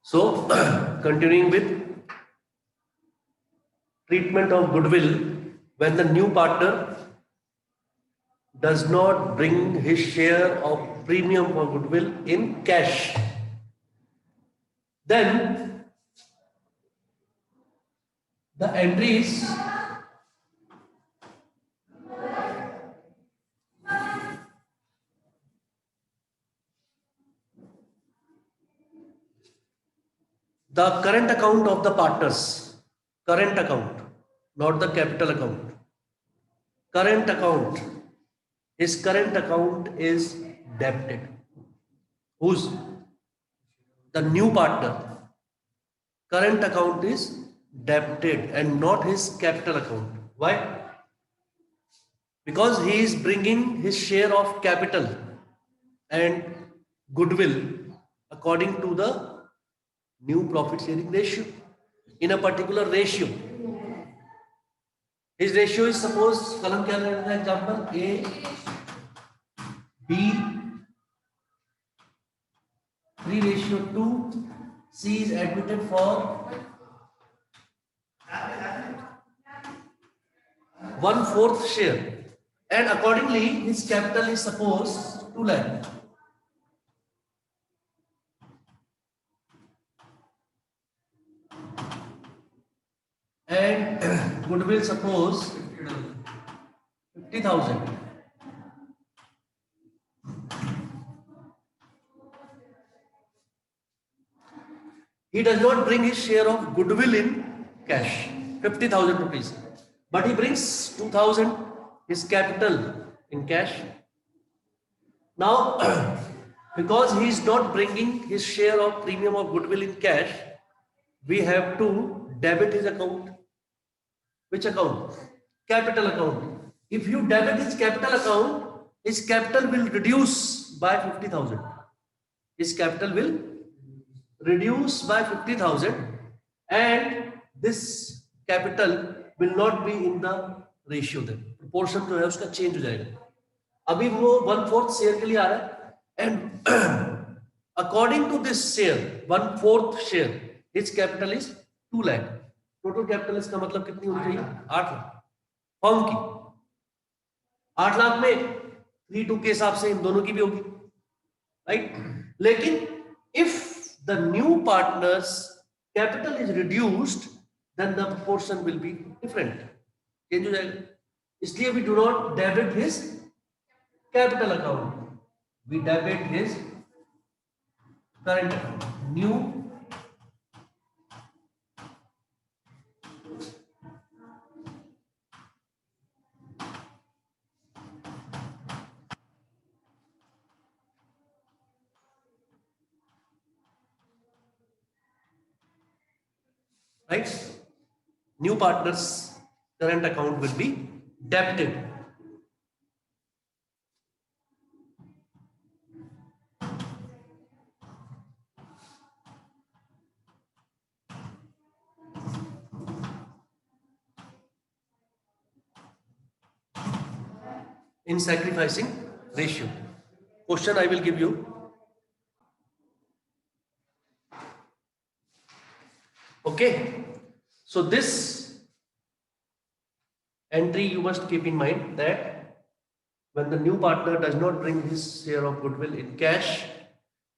So, continuing with treatment of goodwill, when the new partner does not bring his share of premium for goodwill in cash, then the entries the current account of the partners, current account, not the capital account, current account, his current account is debited. Who's the new partner? Current account is debited and not his capital account. Why? Because he is bringing his share of capital and goodwill according to the new profit sharing ratio in a particular ratio. His ratio is, suppose कलम क्या लेना है, example A B 3:2, C is admitted for 1/4 share, and accordingly his capital is suppose 2 lakh. And goodwill suppose 50,000. He does not bring his share of goodwill in cash, 50,000 rupees, but he brings 2,000 his capital in cash. Now, because he is not bringing his share of premium of goodwill in cash, we have to debit his account. Which account? Capital account. If you debit his capital account, his capital will reduce by 50,000. His capital will reduce by 50,000, and this capital will not be in the ratio. Then proportion जो है उसका change हो जाएगा. अभी वो 1/4 share के लिए आ रहा है, and according to this share 1/4 share his capital is 2 lakh. Total capital इसका मतलब कितनी होनी चाहिए? 8 लाख. फर्म की 8 लाख में 3:2 के हिसाब से इन दोनों की भी होगी, राइट? लेकिन if the new partner's capital is reduced, then the proportion will be different. Change हो जाएगा. इसलिए we do not debit his capital account. We debit his current account. New right? New partner's current account will be debited. In sacrificing ratio. Question I will give you. Okay. So this entry you must keep in mind that when the new partner does not bring his share of goodwill in cash,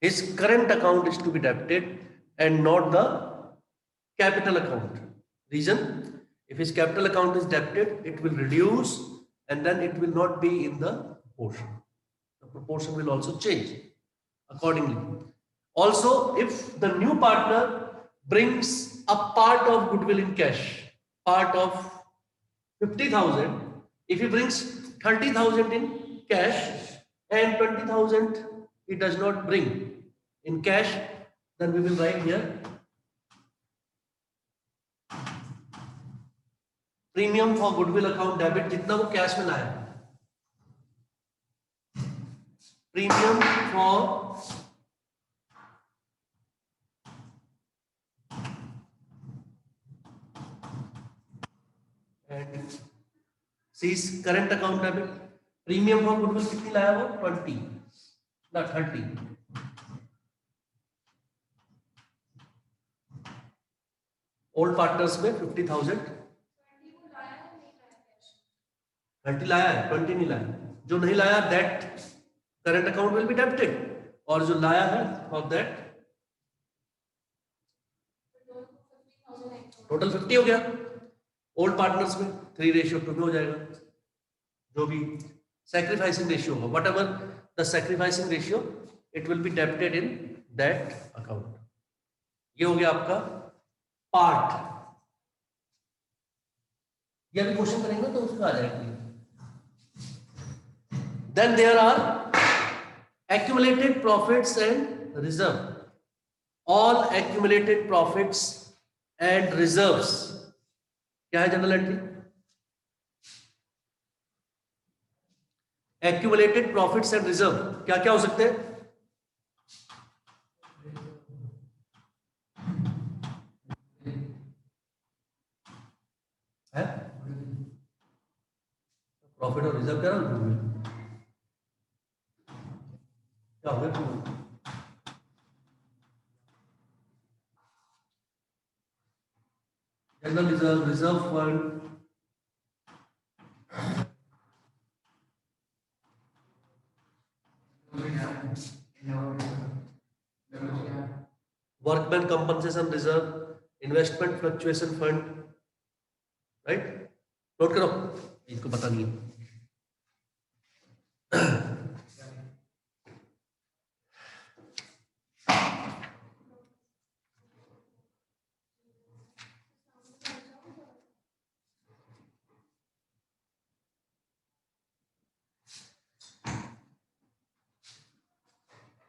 his current account is to be debited and not the capital account. Reason? If his capital account is debited, it will reduce and then it will not be in the proportion. The proportion will also change accordingly. Also, if the new partner brings a part of goodwill in cash, part of 50,000, if he brings 30,000 in cash and 20,000 he does not bring in cash, then we will write here premium for goodwill account debit जितना वो cash में लाया, premium for and C's current account debit, premium for goodwill कितनी लाया वो 20 ना 30, old partners में 50,000 20 लाया है, 20 नहीं लाया। जो नहीं लाया that current account will be debited, और जो लाया है फॉर दैट टोटल 50 हो गया। ओल्ड पार्टनर्स में 3:2 में हो जाएगा। जो भी सैक्रिफाइसिंग रेशियो होगा, what ever the sacrificing ratio, it will be debited in that account. ये हो गया आपका पार्ट। ये अभी क्वेश्चन करेंगे तो उसका आ जाएगा। Then there are accumulated profits and reserve. All accumulated profits and reserves क्या है general entry? accumulated profits and reserve क्या क्या हो सकते हैं? प्रॉफिट और रिजर्व क्या क्या हो गया? General reserve, reserve fund, workman compensation reserve, investment fluctuation fund, right? Note करो, इसको पता नहीं है।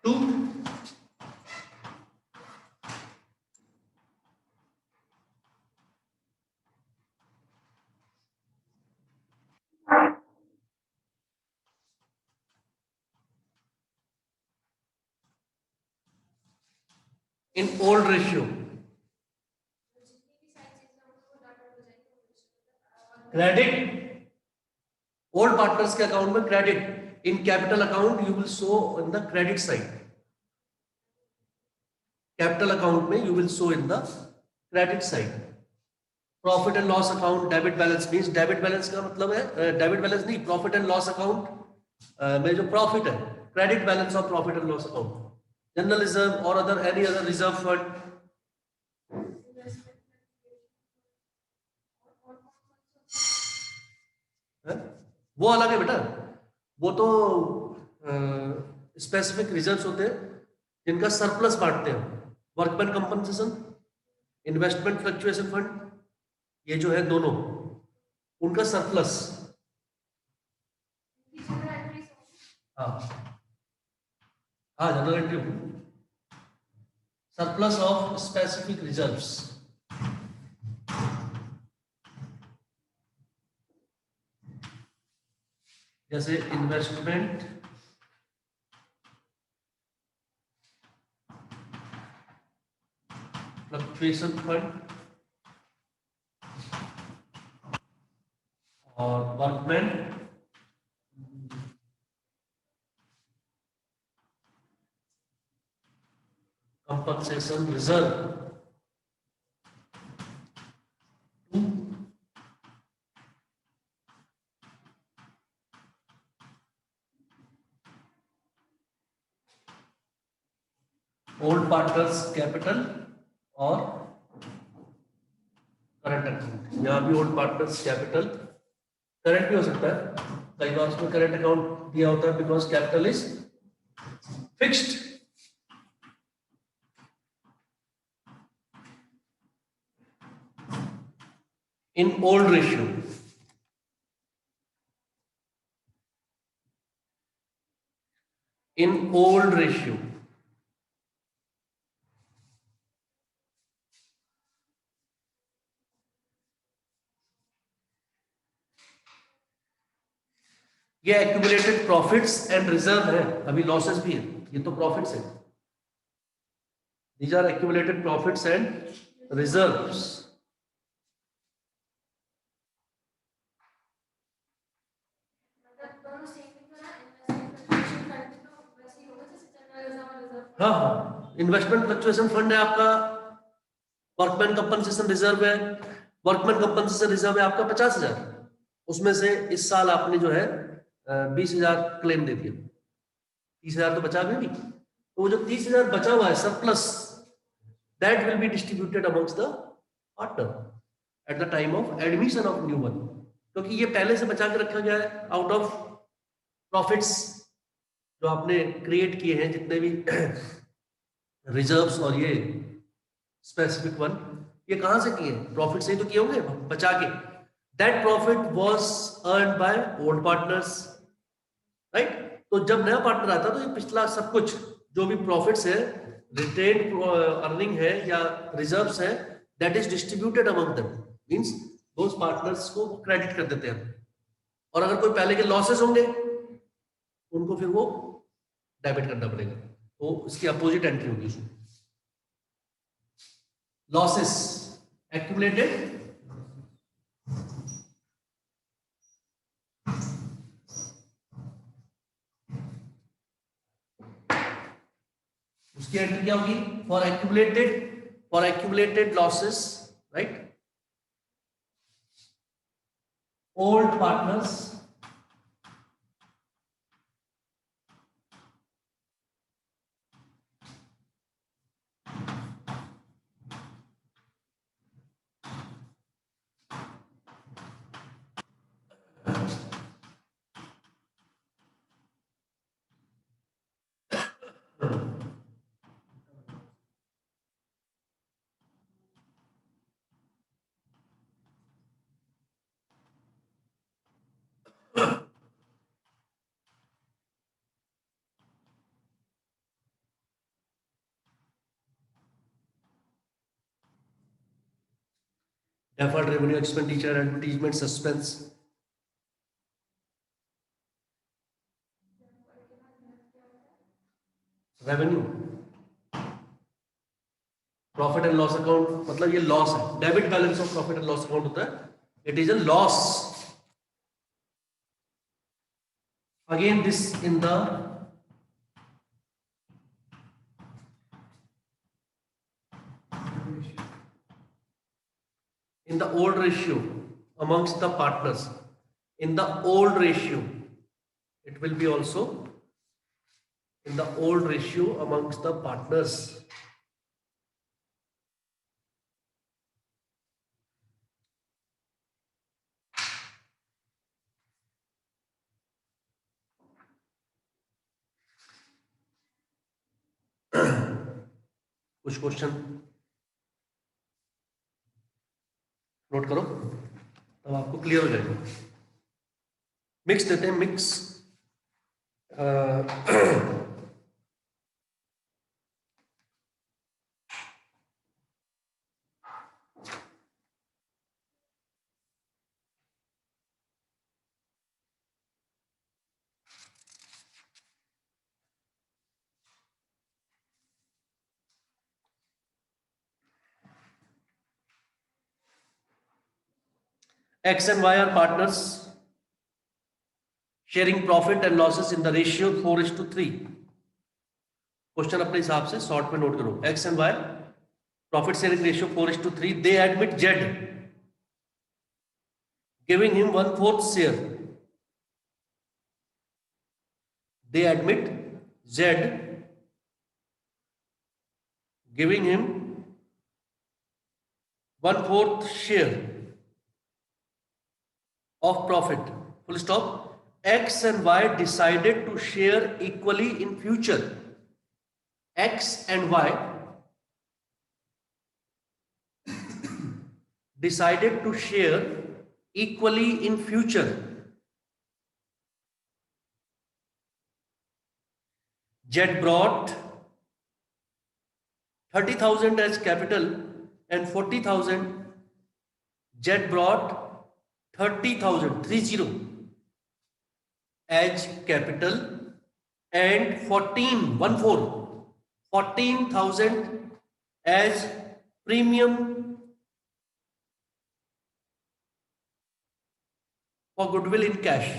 To in old ratio, credit old partners के अकाउंट में credit, in capital account you will show in the credit side. Capital account में you will show in the credit side. Profit and loss account debit balance means, debit balance का मतलब है debit balance नहीं, profit and loss account में जो profit है, credit balance of profit and loss account. General reserve और other any other reserve fund, वो अलग है बेटा। वो तो स्पेसिफिक रिजर्व्स होते हैं जिनका सरप्लस बांटते हैं। Workman compensation, investment fluctuation fund, ये जो है दोनों, उनका सरप्लस। हाँ हाँ, general entry surplus of specific reserves. जैसे इन्वेस्टमेंट फ्लक्चुएशन फंड और workman compensation reserve. Old partners capital और करंट अकाउंट। यहां भी ओल्ड पार्टनर्स कैपिटल, करंट भी हो सकता है, कई बार उसमें करंट अकाउंट दिया होता है because capital is fixed. In old ratio, in old ratio ये एक्यूमुलेटेड प्रॉफिट्स एंड रिजर्व है, अभी लॉसेस भी है, ये तो प्रॉफिट्स है। These are accumulated profits and reserves. हाँ हाँ, इन्वेस्टमेंट फ्लक्चुएशन फंड है आपका वर्कमैन कंपनसेशन रिजर्व है, वर्कमैन कंपनसेशन रिजर्व है आपका 50,000, उसमें से इस साल आपने जो है 20,000 क्लेम दे दिया, 30,000 तो बचा भी नहीं, तो वो जो 30,000 बचा हुआ है surplus, that will be distributed amongst the partner at the time of admission of new one, क्योंकि ये पहले से बचा के रखा गया है आउट ऑफ प्रॉफिट्स जो आपने क्रिएट किए हैं, जितने भी रिजर्व्स और ये स्पेसिफिक वन, ये कहां से किए, प्रॉफिट से ही तो किए होंगे बचा के, that profit was earned by old partners, right. तो जब नया पार्टनर आता है तो ये पिछला सब कुछ जो भी प्रॉफिट्स है, रिटेन अर्निंग है या रिजर्व्स है, that is distributed among them, means those partners को वो क्रेडिट कर देते हैं, और अगर कोई पहले के लॉसेस होंगे उनको फिर वो डेबिट करना पड़ेगा, तो इसकी अपोजिट एंट्री होगी उसमें, लॉसेस एक्यूमुलेटेड उसकी एंट्री क्या होगी, for accumulated losses, right, old partners deferred revenue expenditure advertisement suspense, revenue profit and loss account, मतलब ये लॉस है, debit balance of profit and loss account होता है, it is a loss, again this in the old ratio amongst the partners, in the old ratio, it will be also in the old ratio amongst the partners. कुछ question note करो तब आपको clear हो जाएगा। Mix देते हैं, mix X and Y are partners sharing profit and losses in the ratio 4:3। Question अपने हिसाब से शॉर्ट में नोट करो, X and Y profit sharing ratio 4:3, they admit Z giving him 1/4 share, they admit Z giving him 1/4 share of profit, full stop। X and Y decided to share equally in future, X and Y decided to share equally in future, Z brought 30,000 as capital and 40,000, Z brought 30,000 as capital and 14,000 as premium for goodwill in cash।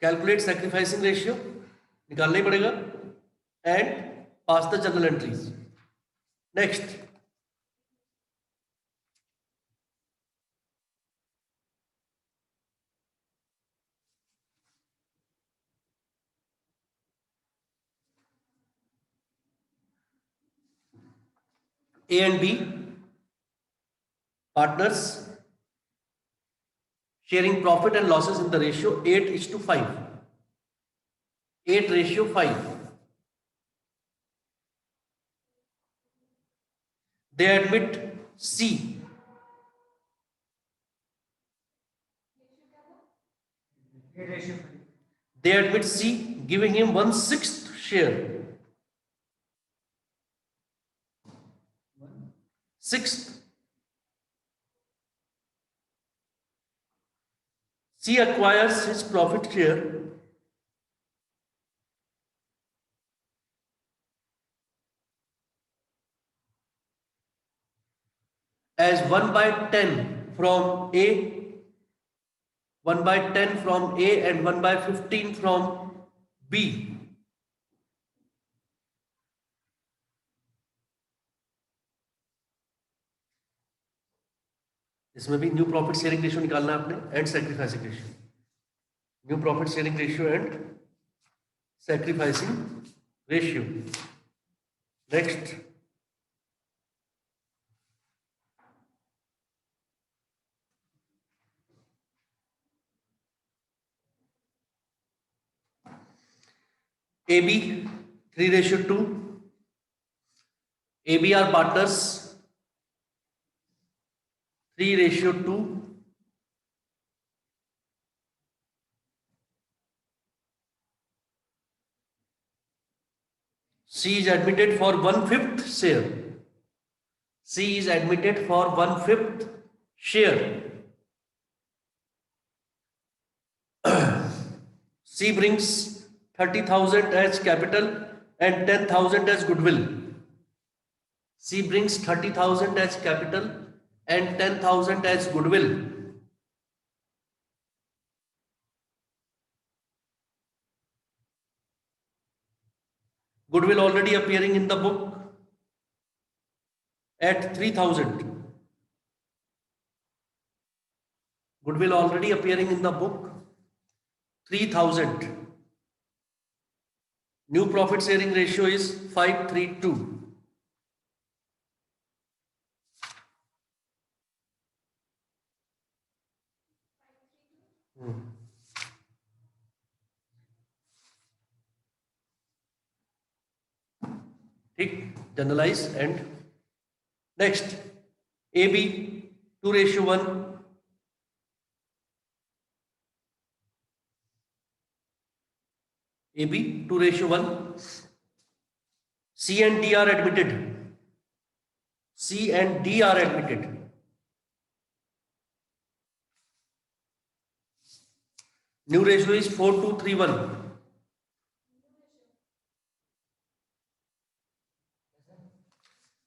Calculate sacrificing ratio, निकालना ही पड़ेगा, and pass the journal entries. Next, A and B partners sharing profit and losses in the ratio 8:5. 8:5. They admit C. They admit C, giving him 1/6 share. 6th. C acquires his profit share as 1/10 from A, 1/10 from A, and 1/15 from B. इसमें भी new profit sharing ratio निकालना है आपने, and sacrificing ratio. New profit sharing ratio and sacrificing ratio. Next, AB 3:2. AB are partners 3:2. C is admitted for 1/5 share. C is admitted for 1/5 share. C brings 30,000 as capital and 10,000 as goodwill. C brings 30,000 as capital and 10,000 as goodwill. Goodwill already appearing in the book at 3,000. Goodwill already appearing in the book 3,000. New profit sharing ratio is 5:3:2. ठीक, generalise and next, AB 2:1. AB 2:1. C and D are admitted. C and D are admitted. New ratio is 4:3:1.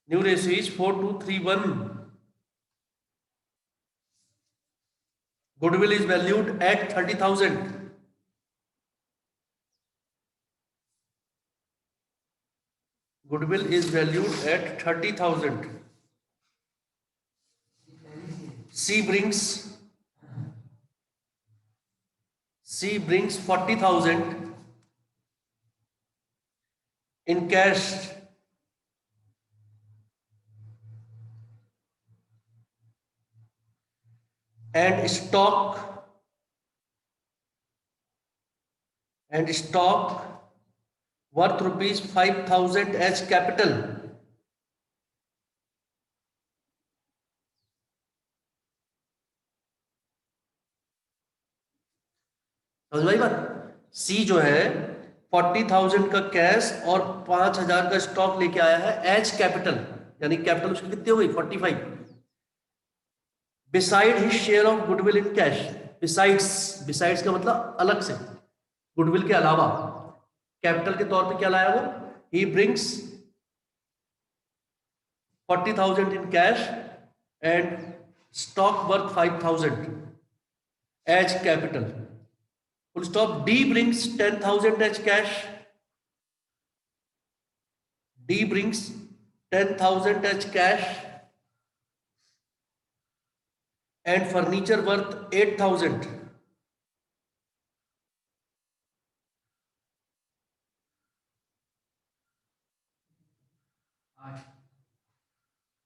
New ratio is 4:3:1. Goodwill is valued at 30,000. Goodwill is valued at 30,000. C brings 40,000 in cash and stock worth rupees 5,000 as capital. समझ भाई बात? सी जो है 40,000 का cash और 5,000 का stock लेके आया है एज कैपिटल, यानी कैपिटल उसकी कितनी हो गई 45, beside his share of goodwill in cash. Besides का मतलब अलग से, गुडविल के अलावा कैपिटल के तौर पे क्या लाया वो, he brings 40,000 in cash and stock worth 5,000 as capital. Full stop. D brings 10,000 as cash D brings 10,000 as cash and furniture worth 8,000.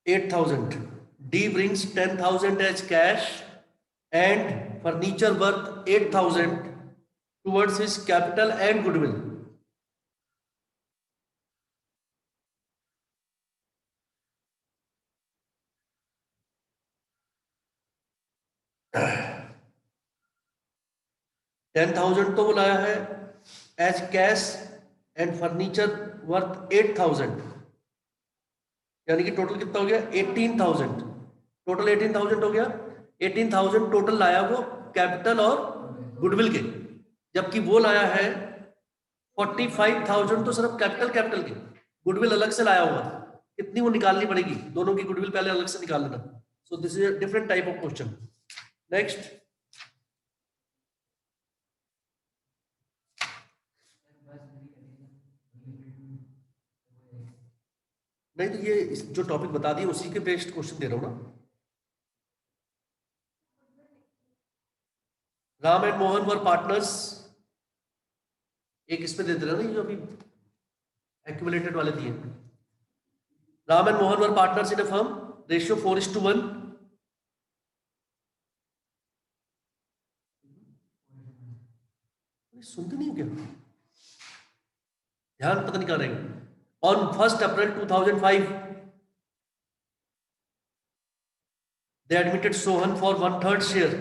8,000. D brings 10,000 as cash and furniture worth 8,000 towards his capital and goodwill. $10,000 तो वो लाया है as cash and furniture worth 8,000, यानी कि total कितना हो गया 18,000। Total 18,000 हो गया। 18,000 टोटल लाया वो कैपिटल और गुडविल के, जबकि वो लाया है 45,000 तो सिर्फ कैपिटल के, गुडविल अलग से लाया हुआ था। कितनी वो निकालनी पड़ेगी, दोनों की गुडविल पहले अलग से निकाल लेना। So this is a different type of question. Next, नहीं तो ये जो टॉपिक बता दिए उसी के बेस्ड क्वेश्चन दे रहा हूं ना। Ram and Mohan were partners, एक इसमें दे दे रहा ना, ये जो अभी एक्यूमुलेटेड वाले दिए। Ram and Mohan were partners in a firm, ratio 4:1। सुनते नहीं हो क्या, ध्यान पता नहीं कर रहे। On 1 April 2005 they admitted Sohan for 1/3 share।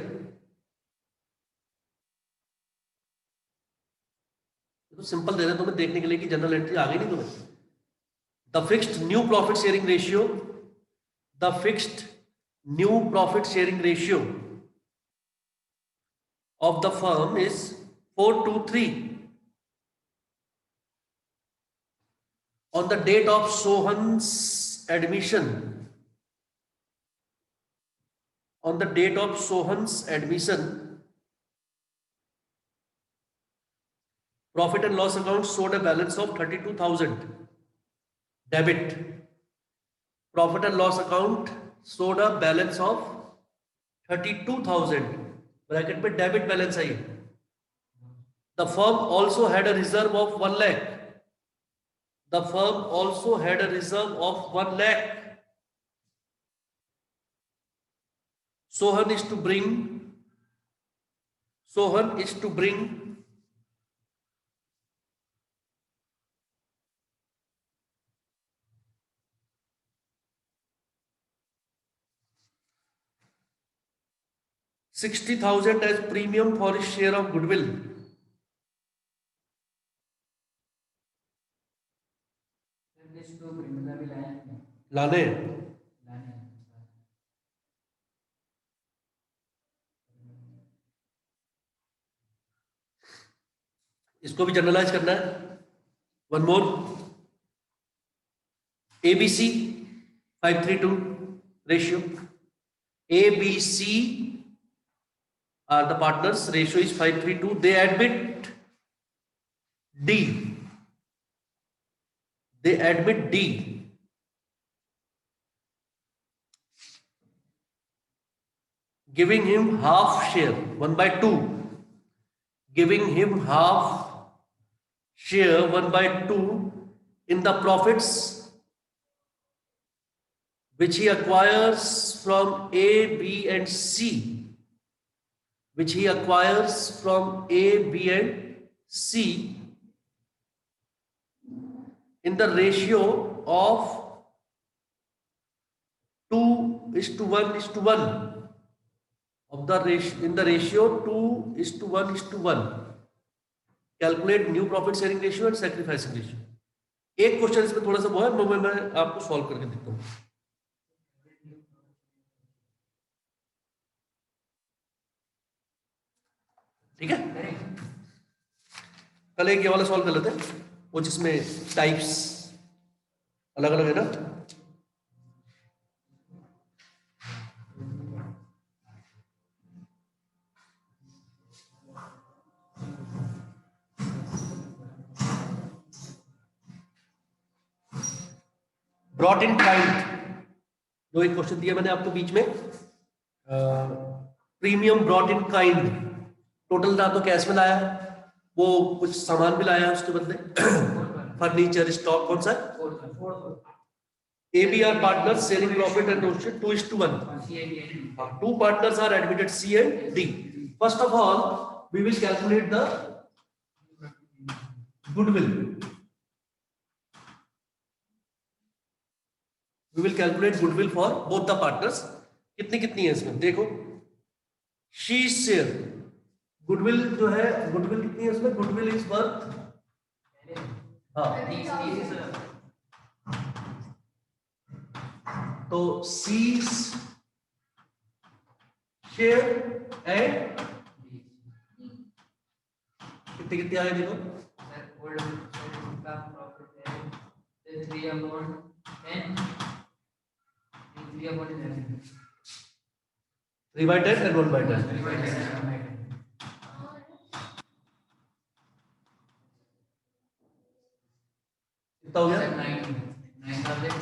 तो सिंपल दे रहे तुम्हें देखने के लिए कि जनरल एंट्री आ गई नहीं तुम्हें। The fixed new profit sharing ratio, the fixed new profit sharing ratio of the firm is 4:3 on the date of Sohan's admission. On the date of Sohan's admission, profit and loss account showed a balance of 32,000 debit. Profit and loss account showed a balance of 32,000, bracket में debit balance I. The firm also had a reserve of 1 lakh. The firm also had a reserve of 1 lakh. Sohan is to bring 60,000 as premium for his share of goodwill. लाने इसको भी generalise करना है। One more, ABC 5:3 ratio. ABC are the partners, ratio is 5:3. They admit D. They admit D. Giving him half share, 1/2. Giving him half share, 1/2 in the profits which he acquires from A, B and C. Which he acquires from A, B and C in the ratio of 2:1:1 of the ratio, in the ratio 2:1:1. Calculate new profit sharing ratio and sacrificing ratio. एक question इसमें थोड़ा सा वो है, मैं आपको solve करके देखता हूँ। ठीक है, कल एक ये वाला सॉल्व कर लेते हैं, वो जिसमें टाइप्स अलग अलग है ना। ब्रॉट इन काइंड, जो एक क्वेश्चन दिया मैंने आपको बीच में, premium brought in kind, total ना तो कैश में लाया है, वो कुछ सामान भी लाया है उसके बदले, फर्नीचर, स्टॉक, कौन सा ABR partners sharing profit and loss 2:1. Two partners are admitted, C and D. First of all, we will calculate the goodwill. We will calculate goodwill for both the partners. कितनी है इसमें देखो, she share goodwill जो है, goodwill कितनी है इसमें, goodwill is worth, तो C's share and कितनी आ गई देखो, थ्री बाई 10 and 1/10. कितना हो गया, 9,000.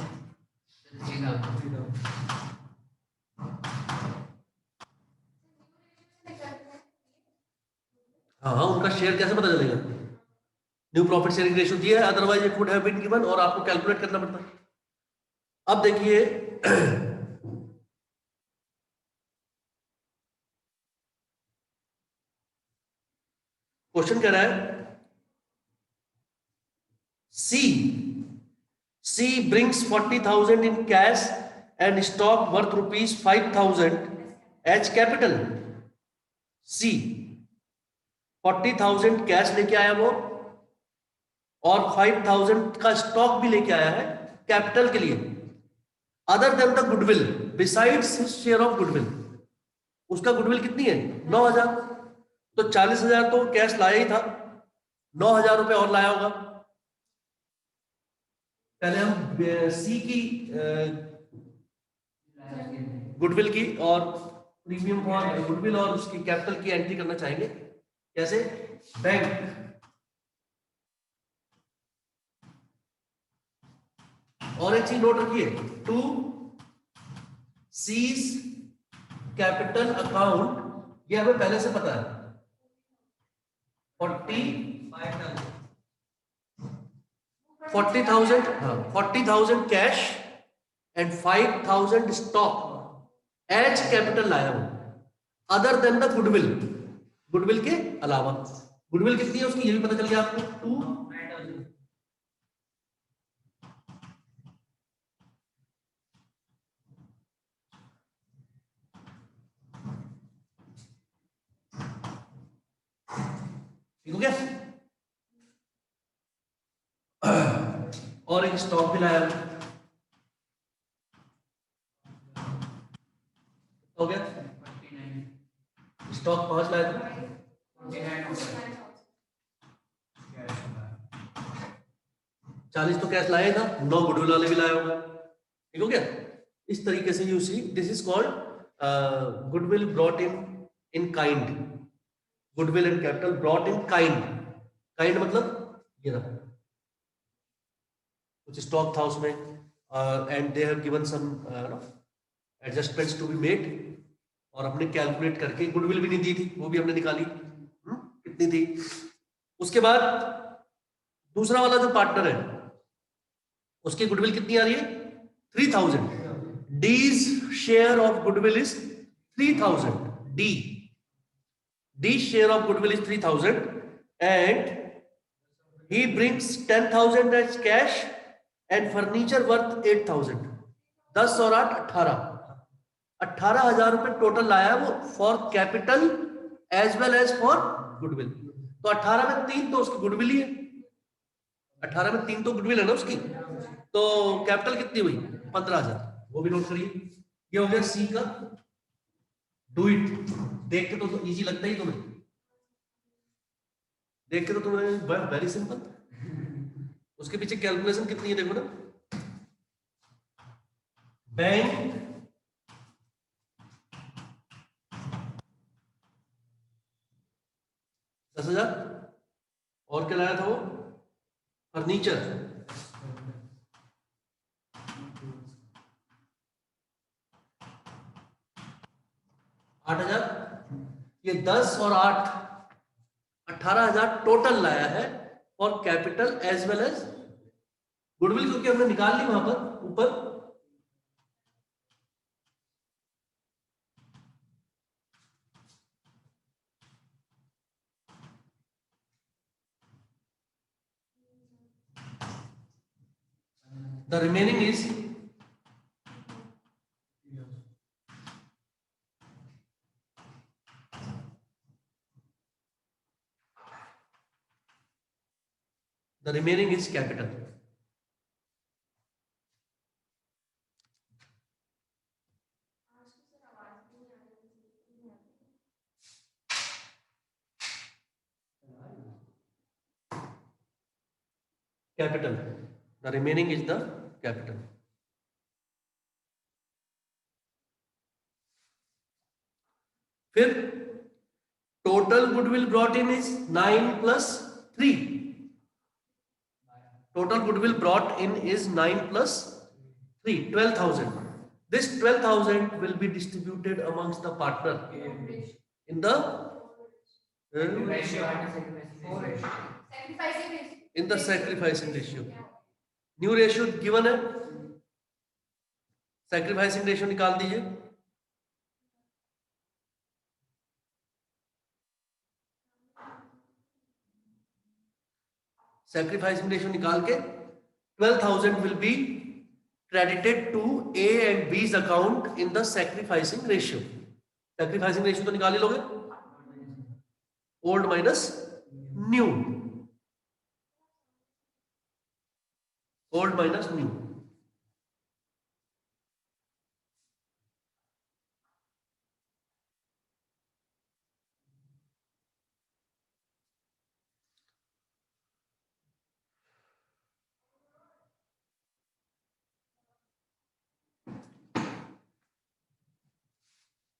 हाँ, उनका शेयर कैसे पता चलेगा, न्यू प्रॉफिट शेयरिंग रेशियो दिया है, otherwise it would have been given, और आपको कैलकुलेट करना पड़ता है. अब देखिए क्वेश्चन कह रहा है, C brings 40,000 in cash and stock worth ₹5,000 as capital. C 40,000 cash लेके आया वो, और 5,000 का स्टॉक भी लेके आया है कैपिटल के लिए. Other than the goodwill, besides his share of goodwill, उसका गुडविल कितनी है, 9,000. तो 40,000 तो कैश लाया ही था, 9,000 रुपए और लाया होगा. पहले हम सी की गुडविल की और प्रीमियम फॉर गुडविल और उसकी कैपिटल की एंट्री करना चाहेंगे. कैसे, बैंक, और एक चीज नोट रखिए, टू सीज कैपिटल अकाउंट, ये हमें पहले से पता है, 40,000 cash and 5,000 stock as capital लाया हूं, other than the goodwill, goodwill के अलावा. गुडविल कितनी है उसकी, ये भी पता चल गया आपको, 2. ठीक हो गया. और एक स्टॉक भी लाया हो गया, स्टॉक 5 लाया था, 40 तो कैश लाया था, 9 गुडविल वाले भी लाया होगा. ठीक हो गया. इस तरीके से you see, this is called goodwill brought in kind, goodwill and capital brought in kind. Kind मतलब ये रहा, कुछ स्टॉक था उसमें, and they have given some adjustments to be made, और हमने कैलकुलेट करके, गुडविल भी नहीं दी थी, वो भी हमने निकाली, कितनी थी. उसके बाद दूसरा वाला जो पार्टनर है, उसकी गुडविल कितनी आ रही है, 3,000. D's share of goodwill is 3,000. D's share of goodwill is 3,000, and he brings 10,000 as cash and furniture worth 8,000. 10 और 8 18, 18,000 रुपए टोटल लाया वो, for capital as well as for goodwill. तो 18 में 3 तो उसकी गुडविल ही है, 18 में 3 तो गुडविल है ना उसकी, तो कैपिटल कितनी हुई, 15,000. वो भी नोट करिए. ये हो गया सी का. डू इट, देख के तो इजी लगता ही तुम्हें, देख के तो तुम्हें वेरी सिंपल, उसके पीछे कैलकुलेशन कितनी है देखो ना. बैंक 10,000, और क्या लाया था वो, फर्नीचर ये 10 और 8 18,000 टोटल लाया है for capital as well as goodwill, क्योंकि हमने निकाल ली वहां पर ऊपर। The remaining is capital. Capital. The remaining is the capital. फिर total goodwill brought in is 9 plus 3. Total goodwill brought in is 9 plus 3, 12,000. This 12,000 will be distributed amongst the partner in the sacrificing ratio. New ratio given है, sacrificing ratio निकाल दीजिए। sacrificing ratio निकाल के 12,000 will be credited to A and B's account in the sacrificing ratio. Sacrificing ratio तो निकाल ही लोगे, old minus new, old minus new.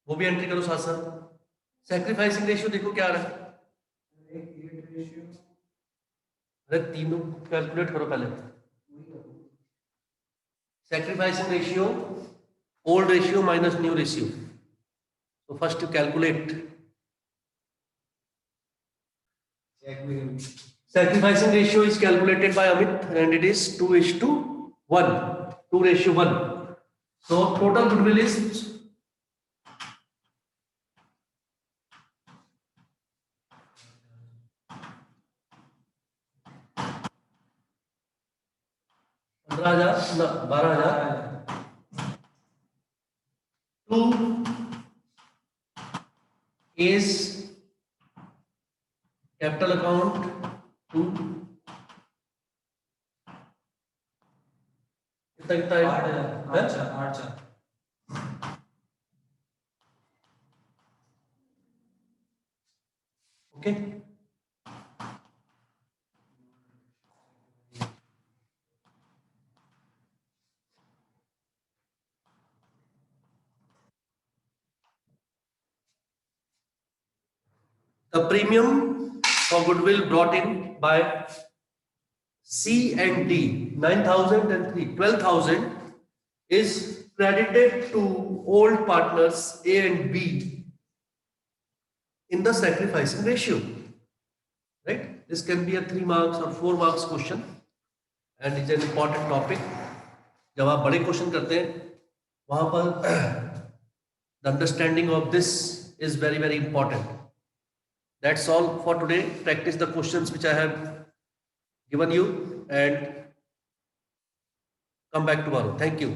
वो भी एंट्री करो साथ साथ। सैक्रिफाइसिंग रेशियो देखो क्या आ रहा है, अरे तीनों कैलकुलेट करो पहले। Sacrificing ratio, old ratio minus new ratio. So first you calculate. Sacrificing ratio is calculated by Amit and it is 2:1, 2:1. So total goodwill is 12,000 2 is capital account 2 कितना है 8। Okay, the premium for goodwill brought in by C and D 9,000 and 12,000 is credited to old partners A and B in the sacrificing ratio, right? This can be a 3 marks or 4 marks question and is an important topic. जब आप बड़े question करते हैं वहां पर the understanding of this is very very important. That's all for today. Practice the questions which I have given you and come back tomorrow. Thank you.